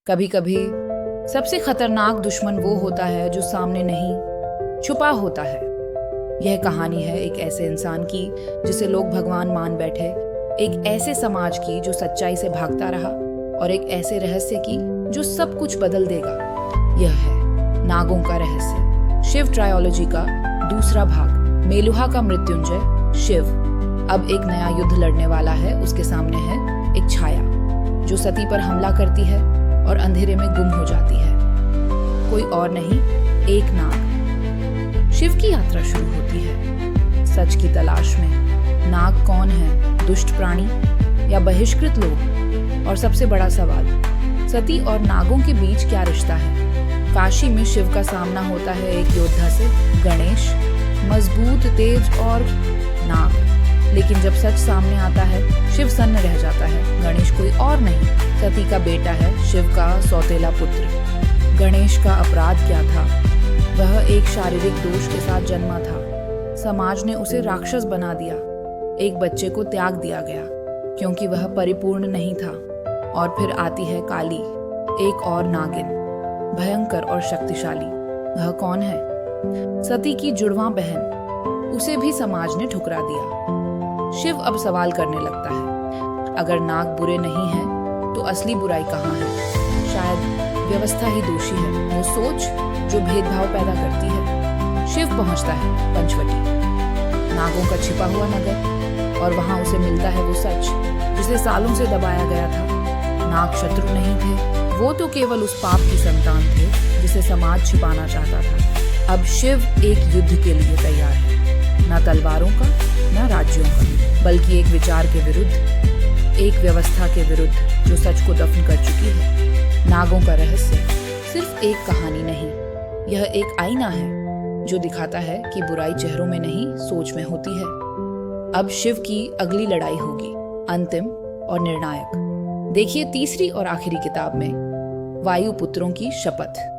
कभी कभी सबसे खतरनाक दुश्मन वो होता है जो सामने नहीं, छुपा होता है। यह कहानी है एक ऐसे इंसान की जिसे लोग भगवान मान बैठे, एक ऐसे समाज की जो सच्चाई से भागता रहा, और एक ऐसे रहस्य की जो सब कुछ बदल देगा। यह है नागों का रहस्य, शिव ट्रायोलॉजी का दूसरा भाग, मेलुहा का मृत्युंजय शिव। अब एक नया युद्ध लड़ने वाला है। उसके सामने है एक छाया जो सती पर हमला करती है और अंधेरे में गुम हो जाती है। कोई और नहीं, एक नाग। शिव की यात्रा शुरू होती है सच की तलाश में। नाग कौन है, दुष्ट प्राणी या बहिष्कृत लोग? और सबसे बड़ा सवाल, सती और नागों के बीच क्या रिश्ता है? काशी में शिव का सामना होता है एक योद्धा से, गणेश, मजबूत, तेज और नाग। लेकिन जब सच सामने आता है, शिव सन्न रह जाता है। गणेश कोई और नहीं, सती का बेटा है, शिव का सौतेला पुत्र। गणेश का अपराध क्या था? वह एक शारीरिक दोष के साथ जन्मा था। समाज ने उसे राक्षस बना दिया। एक बच्चे को त्याग दिया गया क्योंकि वह परिपूर्ण नहीं था। और फिर आती है काली, एक और नागिन, भयंकर और शक्तिशाली। वह कौन है? सती की जुड़वां बहन। उसे भी समाज ने ठुकरा दिया। शिव अब सवाल करने लगता है, अगर नाग बुरे नहीं हैं, तो असली बुराई कहाँ है? शायद व्यवस्था ही दोषी है, वो सोच जो भेदभाव पैदा करती है। शिव पहुंचता है पंचवटी, नागों का छिपा हुआ नगर, और वहां उसे मिलता है वो सच जिसे सालों से दबाया गया था। नाग शत्रु नहीं थे, वो तो केवल उस पाप की संतान थे जिसे समाज छिपाना चाहता था। अब शिव एक युद्ध के लिए तैयार है, न तलवारों का, न राज्यों का, बल्कि एक विचार के विरुद्ध, एक व्यवस्था के विरुद्ध जो सच को दफन कर चुकी है। नागों का रहस्य सिर्फ एक कहानी नहीं, यह एक आईना है जो दिखाता है कि बुराई चेहरों में नहीं, सोच में होती है। अब शिव की अगली लड़ाई होगी, अंतिम और निर्णायक। देखिए तीसरी और आखिरी किताब में, वायु पुत्रों की शपथ।